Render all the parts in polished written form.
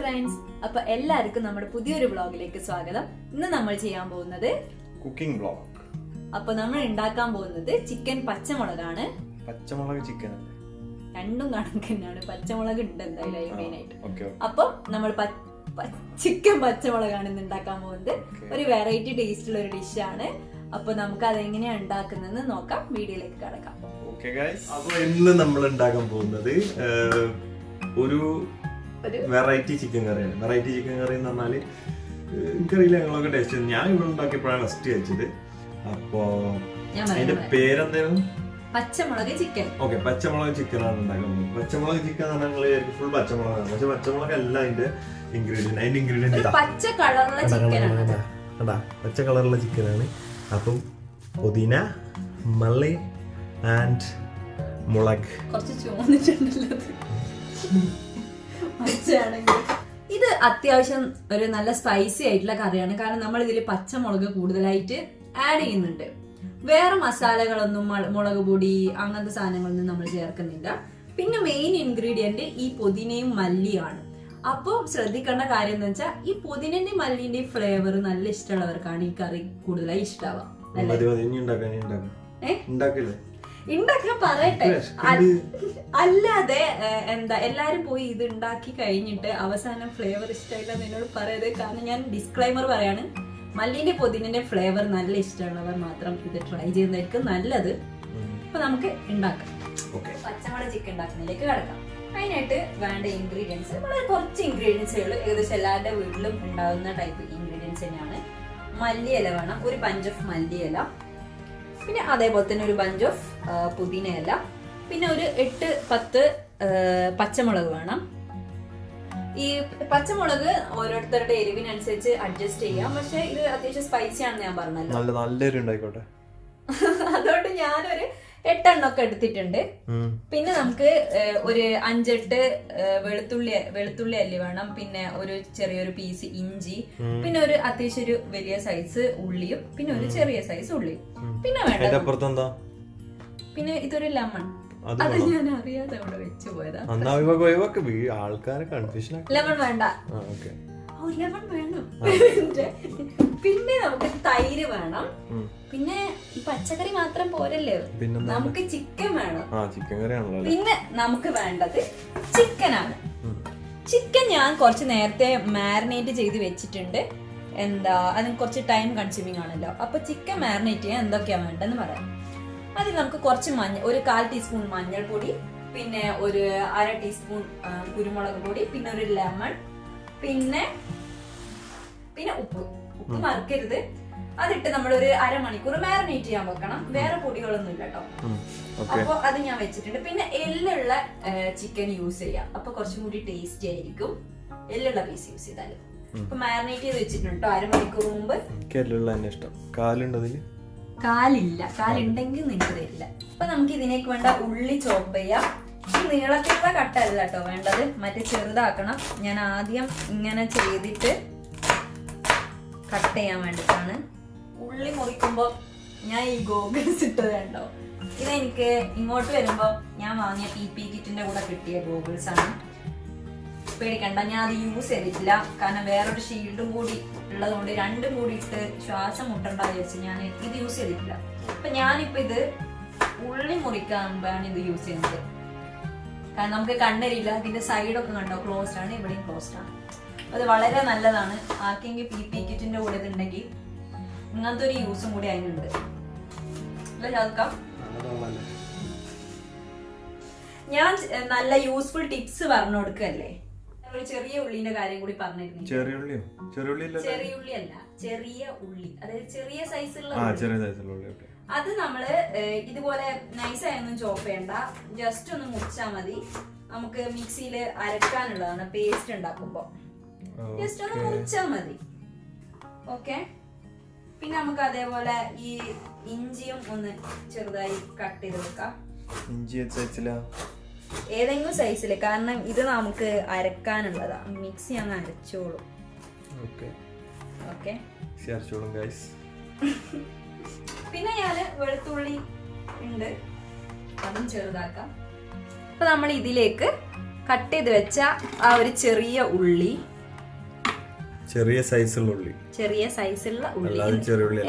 Friends, അപ്പൊ എല്ലാവർക്കും നമ്മുടെ പുതിയൊരു വ്ളോഗിലേക്ക് സ്വാഗതം. ഇന്ന് നമ്മൾ ചെയ്യാൻ പോകുന്നത് കുക്കിംഗ് വ്ളോഗ്. അപ്പൊ നമ്മൾ ഉണ്ടാക്കാൻ പോകുന്നത് ചിക്കൻ പച്ചമുളകാണ്. പച്ചമുളക് ചിക്കൻ രണ്ടും കണക്ക് തന്നെയാണ്, പച്ചമുളക് ഉണ്ട് എന്തായാലും മെയിൻ ആയിട്ട്. അപ്പൊ നമ്മൾ ചിക്കൻ പച്ചമുളകാണ് ഇന്ന് ഉണ്ടാക്കാൻ പോകുന്നത്. ഒരു വെറൈറ്റി ടേസ്റ്റുള്ള ഒരു ഡിഷാണ്. അപ്പൊ നമുക്ക് അതെങ്ങനെയാ ഉണ്ടാക്കുന്നതെന്ന് നോക്കാം, വീഡിയോയിലേക്ക് കടക്കാം. അപ്പൊ ഇന്ന് നമ്മൾ ഉണ്ടാക്കാൻ പോകുന്നത് ഒരു വെറൈറ്റി ചിക്കൻ കറിയാണ്. വെറൈറ്റി ചിക്കൻ കറി എന്ന് പറഞ്ഞാല് എനിക്കറിയില്ല, ഞങ്ങളൊക്കെ ടേസ്റ്റ് ചെയ്ത് ഞാൻ ഇവിടെ ഉണ്ടാക്കിയപ്പോഴാണ് ഫസ്റ്റ് കഴിച്ചത്. അപ്പൊ അതിന്റെ പേരെന്തായിരുന്നു? പച്ചമുളക് ചിക്കൻ. ഓക്കെ, പച്ചമുളക് ചിക്കൻ ആണ് ഉണ്ടാക്കുന്നത്. പച്ചമുളക് ചിക്കൻ എന്ന് പറഞ്ഞാൽ ഫുൾ പച്ചമുളകാണ്, പക്ഷെ പച്ചമുളക് അല്ല അതിന്റെ ഇൻഗ്രീഡിയന്റ്. അതിന്റെ ഇൻഗ്രീഡിയന്റ് പച്ച കളറുള്ള ചിക്കനാണ്. പച്ച കളറുള്ള ചിക്കനാണ്. അപ്പം പുതിന, മല്ലി ആൻഡ് മുളക്. കുറച്ച് ചുവന്നിട്ടുണ്ടല്ലോ. ഇത് അത്യാവശ്യം ഒരു നല്ല സ്പൈസി ആയിട്ടുള്ള കറിയാണ്, കാരണം നമ്മൾ ഇതിൽ പച്ചമുളക് കൂടുതലായിട്ട് ആഡ് ചെയ്യുന്നുണ്ട്. വേറെ മസാലകളൊന്നും, മുളക് പൊടി അങ്ങനത്തെ സാധനങ്ങളൊന്നും നമ്മൾ ചേർക്കുന്നില്ല. പിന്നെ മെയിൻ ഇൻഗ്രീഡിയന്റ് ഈ പുതിനയും മല്ലിയാണ്. അപ്പൊ ശ്രദ്ധിക്കേണ്ട കാര്യം എന്താ വെച്ചാൽ, ഈ പുതിനന്റെയും മല്ലിന്റെയും ഫ്ലേവർ നല്ല ഇഷ്ടമുള്ളവർക്കാണ് ഈ കറി കൂടുതലായി ഇഷ്ടമാവുക. ഉണ്ടാക്കാൻ പറയട്ടെ, അല്ലാതെ എന്താ എല്ലാരും പോയി ഇത് ഉണ്ടാക്കി കഴിഞ്ഞിട്ട് അവസാനം ഫ്ലേവർ ഇഷ്ടമായില്ല എന്നോട് പറയരുത്. കാരണം ഞാൻ ഡിസ്ക്ലൈമർ പറയാണ്, മല്ലിന്റെ പുതിനന്റെ ഫ്ലേവർ നല്ല ഇഷ്ടമുള്ളവർ മാത്രം ഇത് ട്രൈ ചെയ്യുന്നതായിരിക്കും നല്ലത്. അപ്പൊ നമുക്ക് ഉണ്ടാക്കാം. പച്ചമുളക് ചിക്കൻ ഉണ്ടാക്കുന്നതിലേക്ക് കിടക്കാം. അതിനായിട്ട് വേണ്ട ഇൻഗ്രീഡിയൻസ് വളരെ കുറച്ച് ഇൻഗ്രീഡിയൻസുകൾ, ഏകദേശം എല്ലാവരുടെ വീട്ടിലും ഉണ്ടാകുന്ന ടൈപ്പ് ഇൻഗ്രീഡിയൻസ് തന്നെയാണ്. മല്ലിയില വേണം, ഒരു പഞ്ച് ഓഫ് മല്ലിയില. പിന്നെ അതേപോലെ തന്നെ ഒരു ബഞ്ച് ഓഫ് പുതിനയില. പിന്നെ ഒരു 8-10 പച്ചമുളക് വേണം. ഈ പച്ചമുളക് ഓരോരുത്തരുടെ എരിവിനനുസരിച്ച് അഡ്ജസ്റ്റ് ചെയ്യാം, പക്ഷെ ഇത് അത്യാവശ്യം സ്പൈസി ആണെന്ന് ഞാൻ പറഞ്ഞല്ലോ. അതുകൊണ്ട് ഞാനൊരു 8 എണ്ണമൊക്കെ എടുത്തിട്ടുണ്ട്. പിന്നെ നമുക്ക് ഒരു 5-8 വെളുത്തുള്ളി അല്ലി വേണം. പിന്നെ ഒരു ചെറിയൊരു പീസ് ഇഞ്ചി, പിന്നെ ഒരു അത്യാവശ്യം ഒരു വലിയ സൈസ് ഉള്ളിയും, പിന്നെ ഒരു ചെറിയ സൈസ് ഉള്ളിയും. പിന്നെ വേണ്ട, പിന്നെ ഇതൊരു ലെമൺ. അത് ഞാൻ അറിയാതെ അവിടെ വെച്ച് പോയതാ. ലെമൺ വേണ്ട, ലെമൺ വേണം. പിന്നെ നമുക്ക് തൈര് വേണം. പിന്നെ ഈ പച്ചക്കറി മാത്രം പോരല്ലേ, നമുക്ക് ചിക്കൻ വേണം. പിന്നെ നമുക്ക് വേണ്ടത് ചിക്കനാണ്. ചിക്കൻ ഞാൻ കുറച്ച് നേരത്തെ മാരിനേറ്റ് ചെയ്ത് വെച്ചിട്ടുണ്ട്. അതിന് കുറച്ച് ടൈം കൺസ്യൂമിങ് ആണല്ലോ. അപ്പൊ ചിക്കൻ മാരിനേറ്റ് ചെയ്യാൻ എന്തൊക്കെയാ വേണ്ടെന്ന് പറയാം. അതിൽ നമുക്ക് കുറച്ച് ഒരു 1/4 ടീസ്പൂൺ മഞ്ഞൾപ്പൊടി, പിന്നെ ഒരു 1/2 ടീസ്പൂൺ കുരുമുളക് പൊടി, പിന്നെ ഒരു ലെമൺ, പിന്നെ ഉപ്പ് മറക്കരുത്. അതിട്ട് നമ്മൾ ഒരു 1/2 മണിക്കൂർ മാരിനേറ്റ് ചെയ്യാൻ വെക്കണം. വേറെ പൊടികളൊന്നും ഇല്ല കേട്ടോ. അപ്പൊ അത് ഞാൻ വെച്ചിട്ടുണ്ട്. പിന്നെ എല്ലുള്ള ചിക്കൻ യൂസ് ചെയ്യാം, അപ്പൊ കുറച്ചും കൂടി ടേസ്റ്റി ആയിരിക്കും എല്ലുള്ള പീസ് യൂസ് ചെയ്താലും. ഇപ്പൊ മാരിനേറ്റ് ചെയ്ത് വെച്ചിട്ടുണ്ട് കേട്ടോ 1/2 മണിക്കൂർ മുമ്പ്. കാലില്ല, കാലുണ്ടെങ്കിൽ നിങ്ങൾക്ക് തരില്ല. അപ്പൊ നമുക്ക് ഇതിനേക്ക് വേണ്ട ഉള്ളി ചോപ്പ് ചെയ്യാം. നീളത്തിലുള്ള കട്ടല്ല കേട്ടോ വേണ്ടത്, മറ്റേ ചെറുതാക്കണം. ഞാൻ ആദ്യം ഇങ്ങനെ ചെയ്തിട്ട് കട്ട് ചെയ്യാൻ വേണ്ടിട്ടാണ്. ഉള്ളി മുറിക്കുമ്പോ ഞാൻ ഈ ഗോഗിൾസ് ഇട്ടത് കണ്ടോ, ഇതെനിക്ക് ഇങ്ങോട്ട് വരുമ്പോ ഞാൻ വാങ്ങിയ PP കിറ്റിന്റെ കൂടെ കിട്ടിയ ഗോഗിൾസ് ആണ്. പേടിക്കണ്ട, ഞാൻ അത് യൂസ് ചെയ്തിട്ടില്ല, കാരണം വേറൊരു ഷീൽഡും കൂടി ഉള്ളതുകൊണ്ട് രണ്ടും കൂടി ഇട്ട് ശ്വാസം മുട്ടണ്ടെന്ന് വിചാരിച്ച് ഞാൻ ഇത് യൂസ് ചെയ്തിട്ടില്ല. അപ്പൊ ഞാനിപ്പോ ഇത് ഉള്ളി മുറിക്കാകുമ്പോഴാണ് ഇത് യൂസ് ചെയ്യുന്നത്, കാരണം നമുക്ക് കണ്ണരിയില്ല. ഇതിന്റെ സൈഡൊക്കെ കണ്ടോ, ക്ലോസ്ഡ് ആണ്, ഇവിടെയും ക്ലോസ്ഡ് ആണ്. അത് വളരെ നല്ലതാണ്. ആർക്കെങ്കിൽ PP കിറ്റിന്റെ കൂടെ ഇതുണ്ടെങ്കിൽ ഇങ്ങനത്തെ ഒരു യൂസും കൂടി അതിനുണ്ട്. ഞാൻ നല്ല യൂസ്ഫുൾ ടിപ്സ് പറഞ്ഞു കൊടുക്കല്ലേ. ഒരു ചെറിയ ഉള്ളിന്റെ കാര്യം കൂടി പറഞ്ഞിരുന്നു. ചെറിയ ഉള്ളി അല്ല, ചെറിയ ഉള്ളി, അതായത് ചെറിയ സൈസുള്ള. അത് നമ്മള് ഇതുപോലെ നൈസായൊന്നും ചോപ്പ് ചെയ്യണ്ട, ജസ്റ്റ് ഒന്ന് മുറിച്ചാൽ മതി. നമുക്ക് മിക്സിയിൽ അരക്കാനുള്ളതാണ്, പേസ്റ്റ് ഉണ്ടാക്കുമ്പോ ജസ്റ്റ് ഒന്ന് മുറിച്ചാൽ മതി. ഓക്കെ. പിന്നെ നമുക്ക് അതേപോലെ ഈ ഇഞ്ചിയും ഒന്ന് ചെറുതായി കട്ട് ചെയ്ത് വെക്കാം. ഏതെങ്കിലും സൈസില്, കാരണം ഇത് നമുക്ക് അരക്കാനുള്ളതാ. മിക്സി അങ്ങ് അരച്ചോളും. ഓക്കെ. പിന്നെ ഞാന് വെളുത്തുള്ളി ഉണ്ട്, അതും ചെറുതാക്കാം. അപ്പൊ നമ്മൾ ഇതിലേക്ക് കട്ട് ചെയ്ത് വെച്ച ആ ഒരു ചെറിയ ഉള്ളി ചെറിയ സൈസുള്ള ഉള്ളി, ചെറിയ സൈസുള്ള ഉള്ളി.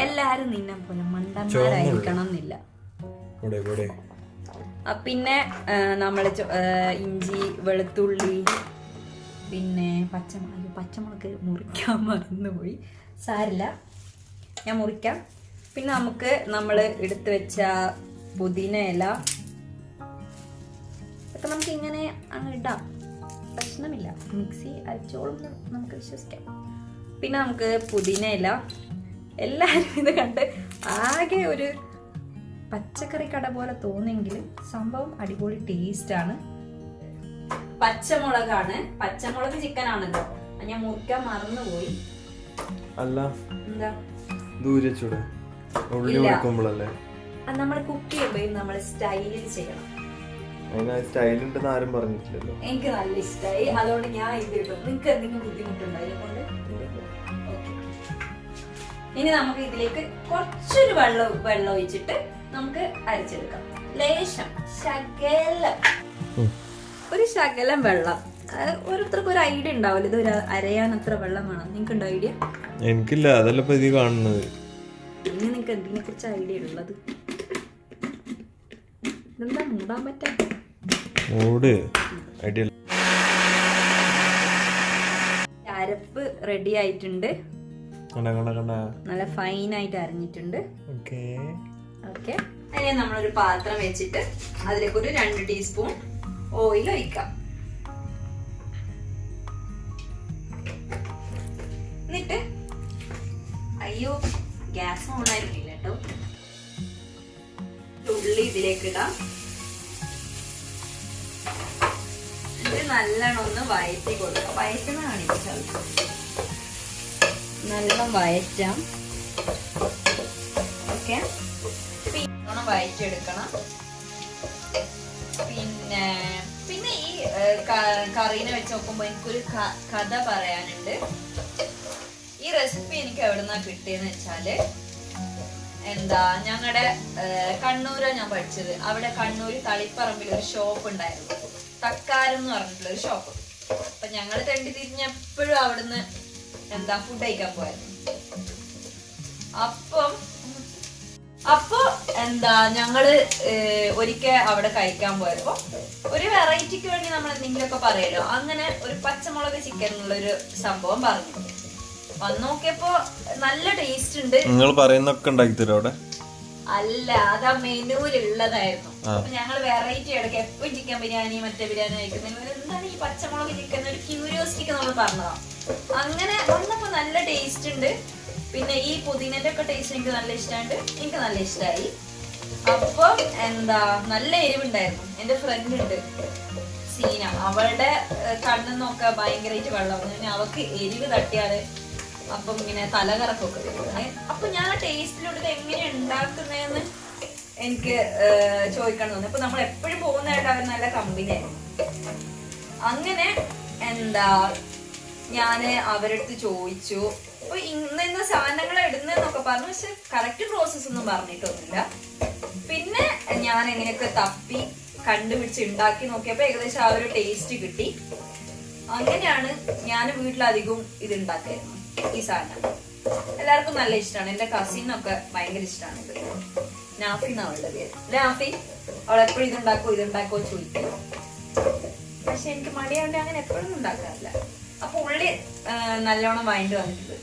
എല്ലാരും നിന്നെ പോലെ മണ്ടന്മാരായിരിക്കണം എന്നില്ല. പിന്നെ നമ്മള് ഇഞ്ചി, വെളുത്തുള്ളി, പിന്നെ പച്ചമുളക് മുറിക്കാൻ മറന്നുപോയി, സാരില്ല, ഞാൻ മുറിക്കാം. പിന്നെ നമുക്ക് നമ്മൾ എടുത്തു വെച്ച പുതിന ഇല ഒക്കെ നമുക്ക് ഇങ്ങനെ അങ്ങ് ഇടാം, പ്രശ്നമില്ല. മിക്സി അരച്ചോളും നമുക്ക് വിശ്വസിക്കാം. പിന്നെ നമുക്ക് പുതിന ഇല. എല്ലാവരും ഇത് കണ്ട് ആകെ ഒരു പച്ചക്കറി കട പോലെ തോന്നിയെങ്കിലും സംഭവം അടിപൊളി ടേസ്റ്റ് ആണ്. പച്ചമുളകാണ്, പച്ചമുളക് ചിക്കൻ ആണല്ലോ, ഞാൻ മുറിക്കാൻ മറന്നുപോയി. അല്ല എന്താ നമ്മൾ കുക്ക് ചെയ്യുമ്പോ നമ്മൾ സ്റ്റൈലിൽ ചെയ്യണം. ആരും പറഞ്ഞിട്ടില്ലല്ലോ. എനിക്ക് നല്ല ഇഷ്ടമായി, അതുകൊണ്ട് ഞാൻ ഇത് ഇടും. നിങ്ങൾക്ക് എന്തെങ്കിലും ബുദ്ധിമുട്ടുണ്ടോ ഇതിനെക്കൊണ്ട്? ഇനി നമുക്ക് ഇതിലേക്ക് കുറച്ചൊരു വെള്ളം ഒഴിച്ചിട്ട് നമുക്ക് അരച്ചെടുക്കാം. ലേശം ഒരു ശകലം വെള്ളം. ഓരോരുത്തർക്കും ഒരു ഐഡിയ ഉണ്ടാവില്ല, ഇത് അരയാൻ അത്ര വെള്ളം വേണം. നിങ്ങൾക്ക് ഉണ്ടോ ഐഡിയ? എനിക്കില്ല, അതല്ല ഇത് കാണുന്നത്. പിന്നെ നിങ്ങൾക്ക് എന്തിനെ കുറിച്ച് ഐഡിയ ഉള്ളത്? ഇതെന്താ മൂടാൻ പറ്റാ? അരപ്പ് റെഡി ആയിട്ടുണ്ട്, നല്ല ഫൈൻ ആയിട്ട് അരഞ്ഞിട്ടുണ്ട്. ഓക്കെ, അതിനെ നമ്മളൊരു പാത്രം വെച്ചിട്ട് അതിലേക്ക് ഒരു 2 ടീസ്പൂൺ ഓയിൽ ഒഴിക്കാം. എന്നിട്ട് അയ്യോ ഗ്യാസ് ഓൺ ആയിരുന്നില്ല കേട്ടോ. ഉള്ളി ഇതിലേക്ക് ഇടാം. ഇത് നല്ലോണം ഒന്ന് വയറ്റി കൊടുക്കാം. വയറ്റുന്ന കാണിച്ചാൽ നല്ലോണം വയറ്റാം. ഓക്കെ, നല്ലോണം വയറ്റെടുക്കണം. പിന്നെ ഈ കറീനെ വെച്ച് നോക്കുമ്പോ എനിക്കൊരു കഥ പറയാനുണ്ട്. ഈ റെസിപ്പി എനിക്ക് എവിടുന്നാ കിട്ടിയെന്ന് വെച്ചാല്, ഞങ്ങളുടെ കണ്ണൂരാ ഞാൻ പഠിച്ചത്. അവിടെ കണ്ണൂര് തളിപ്പറമ്പിൽ ഒരു ഷോപ്പ് ഉണ്ടായിരുന്നു, തക്കാരം എന്ന് പറഞ്ഞിട്ടുള്ള ഒരു ഷോപ്പ്. അപ്പൊ ഞങ്ങള് തെണ്ടി തിരിഞ്ഞ് എപ്പോഴും അവിടുന്ന് ഫുഡ് കഴിക്കാൻ പോയായിരുന്നു. അപ്പൊ ഞങ്ങള് ഒരിക്കൽ അവിടെ കഴിക്കാൻ പോയപ്പോ ഒരു വെറൈറ്റിക്ക് വേണ്ടി നമ്മൾ എന്തെങ്കിലുമൊക്കെ പറയല്ലോ, അങ്ങനെ ഒരു പച്ചമുളക് ചിക്കൻ എന്നുള്ളൊരു സംഭവം പറഞ്ഞു. വന്ന് നോക്കിയപ്പോ നല്ല ടേസ്റ്റ് ഉണ്ട്. നിങ്ങൾ പറയുന്നൊക്കെ ഉണ്ടാക്കി തരും അവിടെ? അല്ല, അത് ആ മെനുവിലുള്ളതായിരുന്നു. അപ്പൊ ഞങ്ങൾ വെറൈറ്റി ഇടയ്ക്ക് എപ്പോഴും ചിക്കൻ ബിരിയാണി മറ്റേ ബിരിയാണി കഴിക്കുന്നത്, എന്താണ് ഈ പച്ചമുളക് ചിക്കൻ, ഒരു ക്യൂരിയോസിറ്റിക്ക് നമ്മൾ പറഞ്ഞതാ. അങ്ങനെ വന്നപ്പോ നല്ല ടേസ്റ്റ് ഉണ്ട്. പിന്നെ ഈ പുതിനന്റെ ഒക്കെ ടേസ്റ്റ് എനിക്ക് നല്ല ഇഷ്ടമുണ്ട്, എനിക്ക് നല്ല ഇഷ്ടമായി. അപ്പൊ നല്ല എരിവുണ്ടായിരുന്നു. എന്റെ ഫ്രണ്ട് ഉണ്ട് സീന, അവളുടെ കണ്ണെന്നൊക്കെ ഭയങ്കരമായിട്ട് വെള്ളം വന്നു. അവക്ക് എരിവ് തട്ടിയാല് അപ്പം ഇങ്ങനെ തലകറക്കൊക്കെ വരും. അപ്പൊ ഞാൻ ടേസ്റ്റിലോട്ട് എങ്ങനെ ഉണ്ടാക്കുന്നതെന്ന് എനിക്ക് ചോദിക്കാൻ തോന്നി. അപ്പൊ നമ്മൾ എപ്പോഴും പോകുന്നതായിട്ട് അവർ നല്ല കമ്പനിയായിരുന്നു. അങ്ങനെ ഞാന് അവരടുത്ത് ചോദിച്ചു, അപ്പൊ ഇന്ന സാധനങ്ങൾ ഇടുന്നതെന്നൊക്കെ പറഞ്ഞു. പക്ഷെ കറക്റ്റ് പ്രോസസ് ഒന്നും പറഞ്ഞിട്ടൊന്നുമില്ല. പിന്നെ ഞാൻ എങ്ങനെയൊക്കെ തപ്പി കണ്ടുപിടിച്ച് ഉണ്ടാക്കി നോക്കിയപ്പോ ഏകദേശം ആ ഒരു ടേസ്റ്റ് കിട്ടി. അങ്ങനെയാണ് ഞാൻ വീട്ടിലധികവും ഇത് ഉണ്ടാക്കിയത്. ഈ സാധനം എല്ലാവർക്കും നല്ല ഇഷ്ടമാണ്. എന്റെ കസിനൊക്കെ ഭയങ്കര ഇഷ്ടമാണ് ഇത്. നാഫി അവളുടെ പേര്. നാഫി അവളെപ്പോഴും ഇതുണ്ടാക്കോ ചോദിക്കും. പക്ഷെ എനിക്ക് മടിയാണ്ട് അങ്ങനെ എപ്പോഴും ഉണ്ടാക്കാറില്ല. അപ്പൊ ഉള്ളി നല്ലോണം വഴണ്ടി വന്നിട്ടുണ്ട്.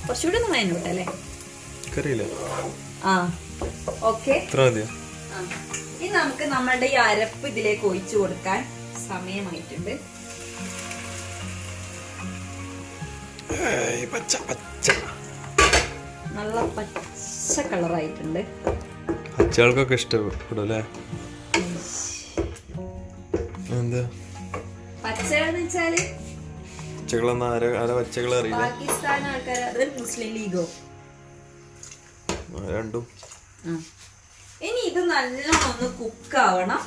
കുറച്ചുകൂടി ഒന്ന് വഴഞ്ഞോട്ടല്ലേ? ഓക്കെ, ഇനി നമുക്ക് നമ്മളുടെ ഈ അരപ്പ് ഇതിലേക്ക് ഒഴിച്ചു കൊടുക്കാൻ സമയമായിട്ടുണ്ട്. നല്ല പച്ച കളറായിട്ടുണ്ട്. പച്ചകൾക്കൊക്കെ ഇഷ്ടപ്പെടും അല്ലേ? പച്ചകളെന്ന് വെച്ചാല് പാകിസ്ഥാൻ ആൾക്കാർ, അത് മുസ്ലിം ലീഗോ രണ്ടും. ഇനി ഇത് നല്ലോണം ഒന്ന് കുക്ക് ആവണം.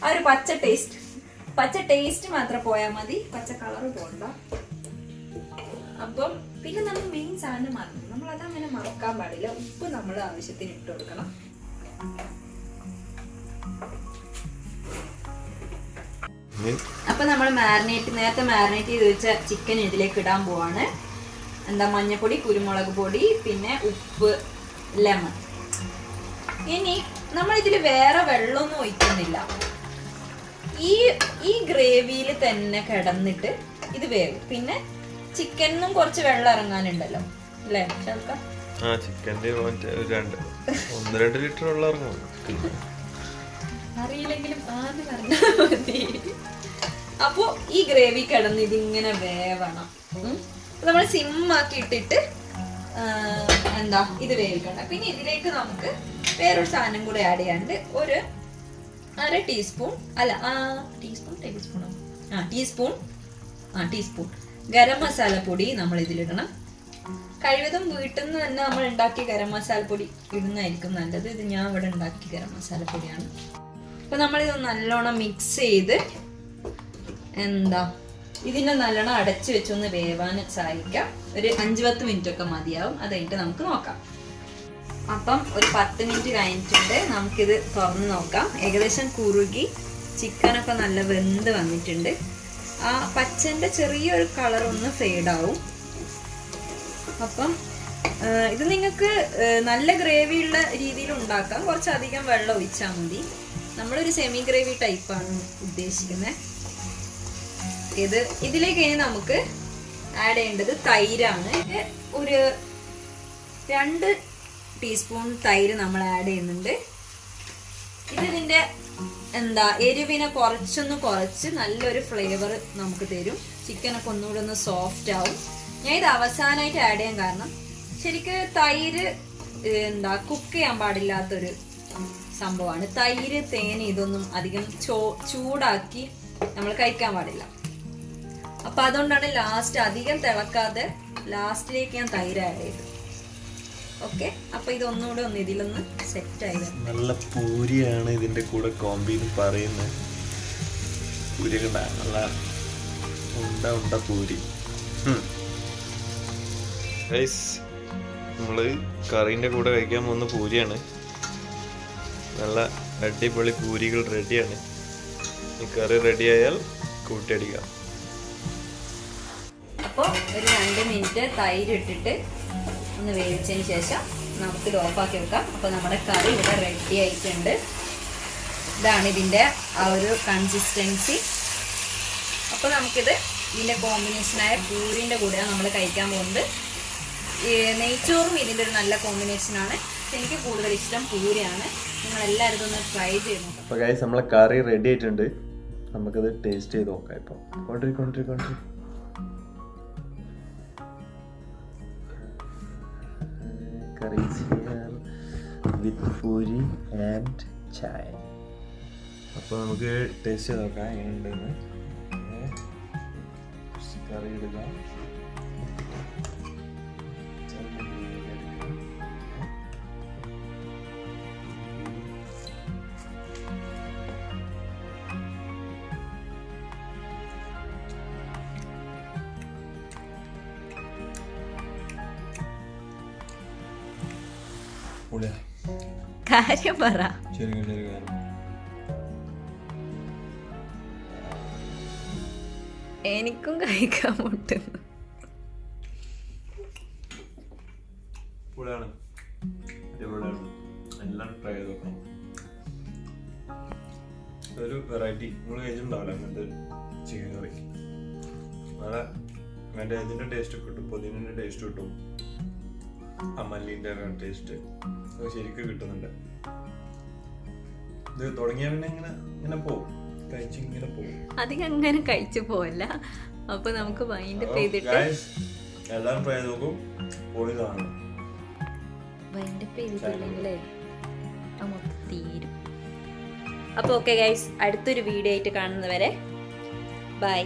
ആ ഒരു പച്ച ടേസ്റ്റ് മാത്രം പോയാൽ മതി, പച്ച കളറ് പോണ്ട. അപ്പം പിന്നെ നമ്മൾ മെയിൻ സാധനം മറന്നു, നമ്മൾ അതങ്ങനെ മറക്കാൻ പാടില്ല. ഉപ്പ് നമ്മൾ ആവശ്യത്തിന് ഇട്ട് കൊടുക്കണം. അപ്പൊ നമ്മൾ നേരത്തെ മാരിനേറ്റ് ചെയ്ത് വെച്ച ചിക്കൻ ഇതിലേക്ക് ഇടാൻ പോവാണ്. എന്താ, മഞ്ഞപ്പൊടി, കുരുമുളക് പൊടി, പിന്നെ ഉപ്പ്, ലെമൺ. ഇനി നമ്മൾ ഇതിൽ വേറെ വെള്ളമൊന്നും ഒഴിക്കുന്നില്ല. ഈ ഗ്രേവിയിൽ തന്നെ കിടന്നിട്ട് ഇത് വേവും. പിന്നെ ചിക്കനും കുറച്ച് വെള്ളം ഇറങ്ങാനുണ്ടല്ലോ അല്ലേ ഷൽക്ക? ചിക്കൻ്റെ 1-2 ലിറ്റർ വെള്ളം ഇറങ്ങും. അറിയില്ലെങ്കിലും ആദ്യം പറഞ്ഞാൽ മതി. അപ്പോ ഈ ഗ്രേവി കിടന്ന് ഇതിങ്ങനെ വേവണം. നമ്മൾ സിമ്മാക്കി ഇട്ടിട്ട് എന്താ ഇത് വേവിക്കണം. പിന്നെ ഇതിലേക്ക് നമുക്ക് വേറൊരു സാധനം കൂടെ ആഡ് ചെയ്യാണ്ട് ഒരു 1/2 ടീസ്പൂൺ ടീസ്പൂൺ ഗരം മസാല പൊടി നമ്മൾ ഇതിലിടണം. കഴിവതും വീട്ടിൽ നിന്ന് തന്നെ നമ്മൾ ഉണ്ടാക്കിയ ഗരം മസാല പൊടി ഇടുന്നതായിരിക്കും നല്ലത്. ഇത് ഞാൻ ഇവിടെ ഉണ്ടാക്കിയ ഗരം മസാല പൊടിയാണ്. അപ്പൊ നമ്മളിത് നല്ലോണം മിക്സ് ചെയ്ത് ഇതിനെ നല്ലോണം അടച്ചു വെച്ചൊന്ന് വേവാൻ സഹായിക്കാം. ഒരു 5-10 മിനിറ്റ് ഒക്കെ മതിയാവും. അത് കഴിഞ്ഞിട്ട് നമുക്ക് നോക്കാം. അപ്പം ഒരു 10 മിനിറ്റ് കഴിഞ്ഞിട്ടുണ്ട്. നമുക്കിത് തുറന്ന് നോക്കാം. ഏകദേശം കുറുകി ചിക്കനൊക്കെ നല്ല വെന്ത് വന്നിട്ടുണ്ട്. ആ പച്ചൻ്റെ ചെറിയൊരു കളർ ഒന്ന് ഫെയ്ഡാവും. അപ്പം ഇത് നിങ്ങൾക്ക് നല്ല ഗ്രേവി ഉള്ള രീതിയിൽ ഉണ്ടാക്കാം. കുറച്ചധികം വെള്ളം ഒഴിച്ചാൽ മതി. നമ്മളൊരു സെമി ഗ്രേവി ടൈപ്പാണ് ഉദ്ദേശിക്കുന്നത്. ഇതിലേക്ക് ഇനി നമുക്ക് ആഡ് ചെയ്യേണ്ടത് തൈരാണ്. ഒരു 2 ടീസ്പൂൺ തൈര് നമ്മൾ ആഡ് ചെയ്യുന്നുണ്ട്. ഇതിൻ്റെ എരിവിനെ കുറച്ച് നല്ലൊരു ഫ്ലേവർ നമുക്ക് തരും. ചിക്കനൊക്കെ ഒന്നുകൂടെ ഒന്ന് സോഫ്റ്റ് ആവും. ഞാൻ ഇത് അവസാനമായിട്ട് ആഡ് ചെയ്യാൻ കാരണം ശരിക്ക് തൈര് കുക്ക് ചെയ്യാൻ പാടില്ലാത്തൊരു സംഭവമാണ്. തൈര്, തേൻ ഇതൊന്നും അധികം ചൂടാക്കി നമ്മൾ കഴിക്കാൻ പാടില്ല. അപ്പൊ അതുകൊണ്ടാണ് ലാസ്റ്റ് അധികം തിളക്കാതെ ലാസ്റ്റിലേക്ക് ഞാൻ തൈര് ആഡ് ചെയ്തത്. ഓക്കെ, അപ്പൊ ഇതൊന്നുകൂടെ ഇതിലൊന്ന് സെറ്റ് ആയത്. നല്ല പൂരിയാണ് ഇതിന്റെ കൂടെ കോമ്പിന്ന് പറയുന്നത്. പൂരി നല്ല ഉണ്ട പൂരി. നമ്മള് കറീൻ്റെ കൂടെ കഴിക്കാൻ പോകുന്ന പൂരിയാണ്. നല്ല അടിപൊളി പൂരികൾ റെഡിയാണ്. ഈ കറി റെഡിയായാൽ കൂട്ടിയടിക്കാം. അപ്പോൾ ഒരു 2 മിനിറ്റ് തൈര് ഇട്ടിട്ട് ഒന്ന് വേവിച്ചതിന് ശേഷം നമുക്ക് ഓഫാക്കി വെക്കാം. അപ്പോൾ നമ്മുടെ കറി ഇവിടെ റെഡി ആയിട്ടുണ്ട്. ഇതാണ് ഇതിൻ്റെ ആ ഒരു കൺസിസ്റ്റൻസി. അപ്പോൾ നമുക്കിത് ഇതിൻ്റെ കോമ്പിനേഷനായ പൂരിൻ്റെ കൂടെയാണ് നമ്മൾ കഴിക്കാൻ പോകുന്നത്. നെയ്ച്ചോറും ഇതിൻ്റെ ഒരു നല്ല കോമ്പിനേഷനാണ്. എനിക്ക് കൂടുതൽ ഇഷ്ടം പൂരിയാണ്. നിങ്ങളെല്ലാവരും ഇതൊന്ന് ട്രൈ ചെയ്ത് നോക്കാം. അപ്പോൾ ഗൈസ് നമ്മളെ കറി റെഡി ആയിട്ടുണ്ട്. നമുക്കത് ടേസ്റ്റ് ചെയ്ത് നോക്കാം. ഇപ്പോൾ കൊണ്ടിരി curry is here with puri and chai. അപ്പോൾ നമുക്ക് ടേസ്റ്റ് ചെയ്ത് നോക്കാം എങ്ങനെയുണ്ടെന്ന്. കറി ഇടുക. കാര്യം പറ. എനിക്കും കഴിക്കാൻ മുട്ടുന്നു. എല്ലാം ട്രൈ ചെയ്ത് നോക്കണം. ഒരു വെറൈറ്റി നിങ്ങൾ കഴിച്ചിട്ടുണ്ടാവില്ല അങ്ങനത്തെ ചിക്കൻ കറി. നല്ല അതിൻ്റെ ഇതിൻ്റെ ടേസ്റ്റ് കിട്ടും, പുതിനൻ്റെ ടേസ്റ്റ് കിട്ടും, മല്ലിൻ്റെ ടേസ്റ്റ് ശരിക്കും കിട്ടുന്നുണ്ട്. ഇത് തുടങ്ങിയ പിന്നെ ഇങ്ങനെ പോകും, കഴിച്ചിങ്ങനെ പോകും. അധികം അങ്ങനെ കഴിച്ചു പോവല്ല. അപ്പൊ നമുക്ക് വൈൻഡപ്പ് ചെയ്തിട്ട് എല്ലാവരും ട്രൈ ചെയ്ത് നോക്കും. പൊളിതാണ്. വൈൻഡപ്പ് ചെയ്തിട്ടില്ലെങ്കിലേ നമുക്ക് തീരും. അപ്പോൾ ഓക്കെ ഗൈസ്, അടുത്തൊരു വീഡിയോ ആയിട്ട് കാണുന്നവരെ ബൈ.